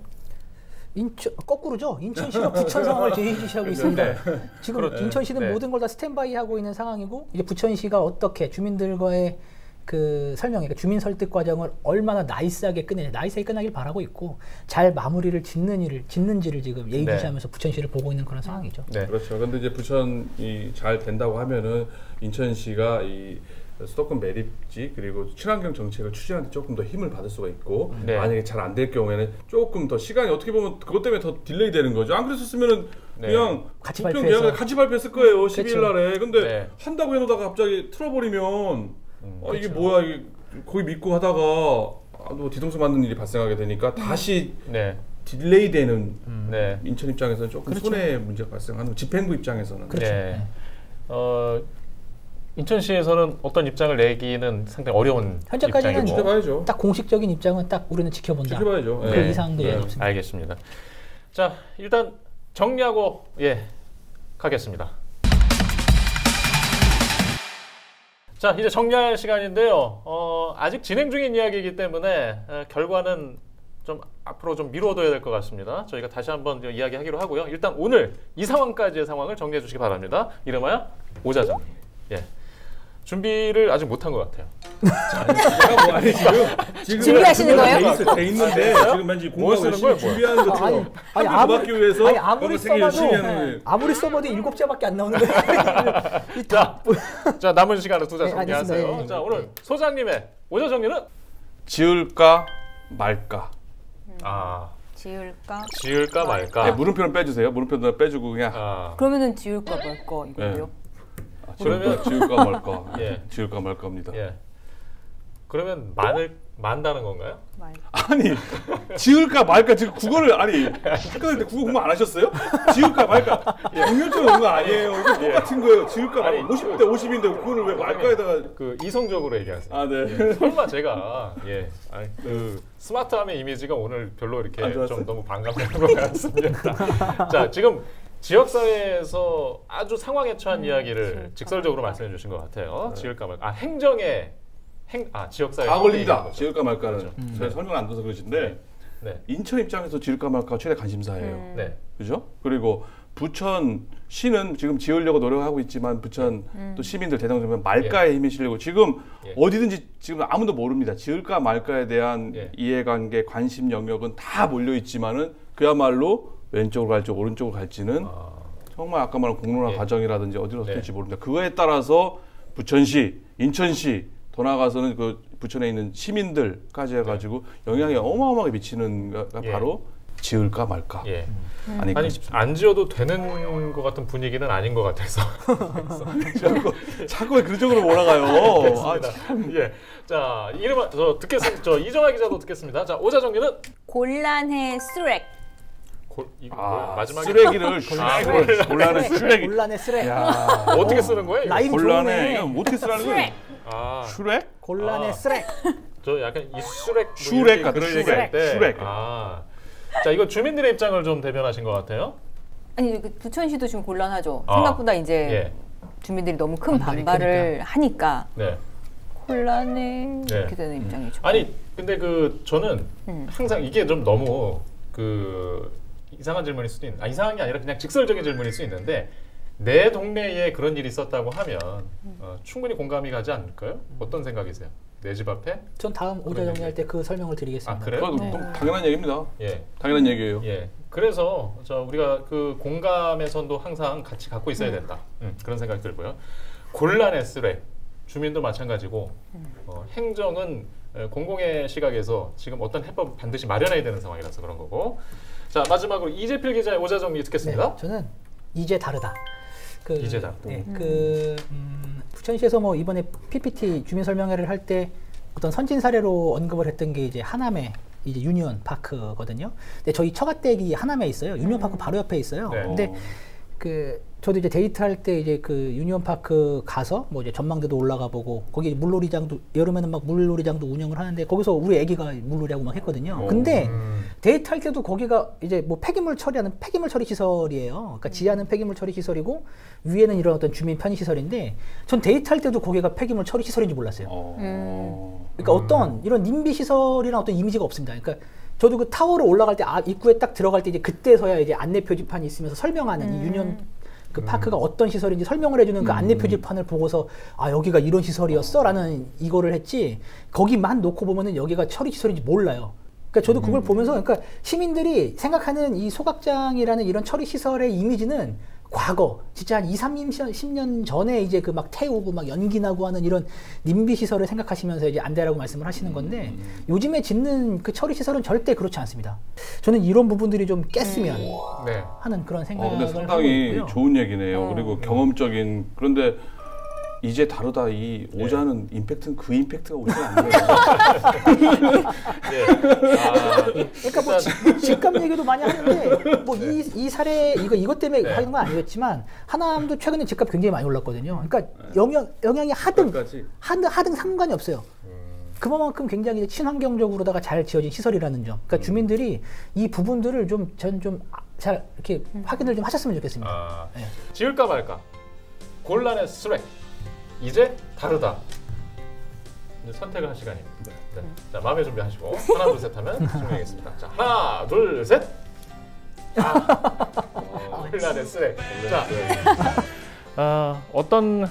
거꾸로죠. 인천시가 부천 상황을 제시하고 있습니다. 지금 그렇죠. 인천시는 모든 걸 다 스탠바이 하고 있는 상황이고 이제 부천시가 어떻게 주민들과의 그 설명, 그러니까 주민 설득 과정을 얼마나 나이스하게 끝나길 바라고 있고 잘 마무리를 짓는지를 지금 예의주시하면서 부천시를 보고 있는 그런 상황이죠. 그렇죠. 그런데 이제 부천이 잘 된다고 하면은 인천시가 이 수도권 매립지 그리고 친환경 정책을 추진하는 데 조금 더 힘을 받을 수가 있고 만약에 잘 안 될 경우에는 조금 더 시간이 어떻게 보면 그것 때문에 더 딜레이 되는 거죠. 안 그랬었으면은 그냥 같이 발표했을 거예요. 12일 날에. 근데 한다고 해놓다가 갑자기 틀어버리면 이게 뭐야 이게 거의 믿고 하다가 뭐 뒤통수 맞는 일이 발생하게 되니까 다시 딜레이 되는 인천 입장에서는 조금 손해 문제가 발생하는 집행부 입장에서는 인천시에서는 어떤 입장을 내기는 상당히 어려운 현재까지는 입장이고. 지켜봐야죠. 딱 공식적인 입장은 딱 우리는 지켜본다. 지켜봐야죠. 그 예. 이상도 예, 없습니다. 알겠습니다. 자, 일단 정리하고 가겠습니다. 자, 이제 정리할 시간인데요. 아직 진행 중인 이야기이기 때문에 결과는 좀 앞으로 좀 미뤄둬야 될 것 같습니다. 저희가 다시 한번 이야기하기로 하고요. 일단 오늘 이 상황까지의 상황을 정리해 주시기 바랍니다. 이름하여 오자정. 예. 준비를 아직 못한 것 같아요. 제가 뭐 아니 지금 준비하시는 거예요? 돼 있는데 지금 왠지 뭘 쓰는 거예요, 준비하는 것처럼 받기 위해서 아무리 되게 열심히 써봐도 하는 아무리 써봐도 7자밖에 안 나오는 거예요. 자, 남은 시간을 투자 네, 정리하세요. 알겠습니다. 자, 오늘 소장님의 오자정리는 지을까 말까. 지을까 말까. 네, 물음표는 빼주세요. 물음표는 빼주고 그냥 그러면은 지을까 말까 이거요? 그러면- 지을까 말까. 예. 지을까 말까입니다. 예. 그러면 만다는 건가요? 아니 지을까 말까 지금 국어를 아니 학교 때 국어 공부 안 하셨어요? 지을까 말까 정렬적으로 그런 거 아니에요. 이거 똑같은 거예요. 지을까 아니, 말까 50대 50인데 그거를 왜 말까에다가 그 이성적으로 얘기하세요. 아 네. 예. 설마 제가 그 스마트함의 이미지가 오늘 별로 이렇게 안 좋았어요? 좀 너무 반감되는 것 같습니다. 자, 지금 지역사회에서 아주 상황에 처한 이야기를 직설적으로 말씀해 주신 것 같아요. 지을까 말까. 행정의 지역사회 다 걸립니다. 지을까 말까는 그렇죠. 제가 설명 안 돼서 그러신데 네. 인천 입장에서 지을까 말까 최대 관심사예요. 네. 그죠? 그리고 부천시는 지금 지으려고 노력하고 있지만 부천 또 시민들 대상자면 말까에 힘이 실리고 지금 예. 어디든지 지금 아무도 모릅니다. 지을까 말까에 대한 예. 이해관계, 관심 영역은 다 몰려 있지만은 그야말로 왼쪽으로 갈지 오른쪽으로 갈지는 정말 아까 말한 공론화 예. 과정이라든지 어디로 네. 될지 모릅니다. 그거에 따라서 부천시, 인천시 더 나아가서는 그 부천에 있는 시민들까지 해가지고 영향이 어마어마하게 미치는 가 예. 바로 지을까 말까. 예. 아니, 아니 안 지어도 되는 것 같은 분위기는 아닌 것 같아서. 자꾸 그런 쪽으로 몰아가요. 아, 예. 자, 이름은 저 듣겠습니다. 저 이정아 기자도 듣겠습니다. 자, 오자정리는 곤란해 쓰렉. 이거 뭐야? 마지막에 쓰레기를 곤란해 쓰레기. 곤란해 쓰레. 어떻게 쓰는 거예요? 이거? 라임 곤란해. 좋네. 이거 어떻게 쓰라는 거예요? 슈렉? 곤란해 쓰레. 저 약간 이 슈렉 슈렉 같은 그런 얘기할 때. 슈렉. 자, 이거 주민들의 입장을 좀 대변하신 것 같아요. 아니 그 부천시도 지금 곤란하죠. 아. 생각보다 이제 예. 주민들이 너무 큰 반발이 반발을 하니까 네. 곤란해 이렇게 되는 입장이죠. 아니, 근데 저는 항상 이게 좀 너무 이상한 질문일 수도 있는, 이상한 게 아니라 그냥 직설적인 질문일 수 있는데 내 동네에 그런 일이 있었다고 하면 충분히 공감이 가지 않을까요? 어떤 생각이세요? 내 집 앞에? 전 다음 오자 정리할 때 그 설명을 드리겠습니다. 그래요? 그건 당연한 얘기입니다. 예. 당연한 얘기예요. 예. 그래서 우리가 그 공감의 선도 항상 같이 갖고 있어야 된다. 그런 생각이 들고요. 곤란의 쓰레. 주민도 마찬가지고 행정은 공공의 시각에서 지금 어떤 해법을 반드시 마련해야 되는 상황이라서 그런 거고. 자, 마지막으로 이재필 기자의 오자정리 듣겠습니다. 네, 저는 이제 다르다. 이제 다르다. 네, 부천시에서 뭐 이번에 PPT 주민 설명회를 할 때 어떤 선진 사례로 언급을 했던 게 이제 하남의 이제 유니온 파크거든요. 근데 저희 처갓댁이 하남에 있어요. 유니온 파크 바로 옆에 있어요. 네. 근데 저도 이제 데이트할 때 이제 그 유니온 파크 가서 뭐 이제 전망대도 올라가 보고 거기 물놀이장도 여름에는 막 물놀이장도 운영을 하는데 거기서 우리 애기가 물놀이하고 막 했거든요. 근데 데이트할 때도 거기가 이제 뭐 폐기물 처리하는 폐기물 처리 시설이에요. 그러니까 지하는 폐기물 처리 시설이고 위에는 이런 어떤 주민 편의 시설인데 전 데이트할 때도 거기가 폐기물 처리 시설인지 몰랐어요. 그러니까 어떤 이런 님비 시설이랑 어떤 이미지가 없습니다. 그러니까 저도 그 타워로 올라갈 때 입구에 딱 들어갈 때 이제 그때서야 이제 안내 표지판이 있으면서 설명하는 이 유니온 그 파크가 어떤 시설인지 설명을 해주는 그 안내 표지판을 보고서 여기가 이런 시설이었어라는 이거를 했지 거기만 놓고 보면은 여기가 처리 시설인지 몰라요. 그러니까 저도 그걸 보면서 그러니까 시민들이 생각하는 이 소각장이라는 이런 처리 시설의 이미지는 과거 진짜 한 10년 전에 이제 그 막 태우고 막 연기 나고 하는 이런 님비 시설을 생각하시면서 이제 안 되라고 말씀을 하시는 건데 요즘에 짓는 그 처리 시설은 절대 그렇지 않습니다. 저는 이런 부분들이 좀 깼으면 네. 하는 그런 생각을 근데 하고 상당히 있고요. 좋은 얘기네요. 그리고 경험적인 그런데 이제 다르다 이 오자는 임팩트는 그 임팩트가 오지 않네요. 그러니까 뭐 집값 얘기도 많이 하는데 뭐 이 사례 이것 때문에 하는 건 아니겠지만 하남도 최근에 집값 굉장히 많이 올랐거든요. 그러니까 영향이 하등 상관이 없어요. 그만큼 굉장히 친환경적으로다가 잘 지어진 시설이라는 점. 그러니까 주민들이 이 부분들을 전 좀 잘 이렇게 확인을 좀 하셨으면 좋겠습니다. 네. 지을까 말까. 곤란의 쓰레. 이제 다르다. 이제 선택을 할 시간입니다. 네. 자, 마음의 준비하시고 하나 둘 셋 하면 증명하겠습니다. 자, 하나 둘 셋. 곤란의 쓰레. 자, 어떤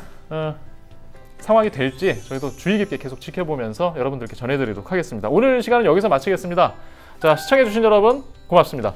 상황이 될지 저희도 주의 깊게 계속 지켜보면서 여러분들께 전해드리도록 하겠습니다. 오늘 시간은 여기서 마치겠습니다. 자, 시청해주신 여러분 고맙습니다.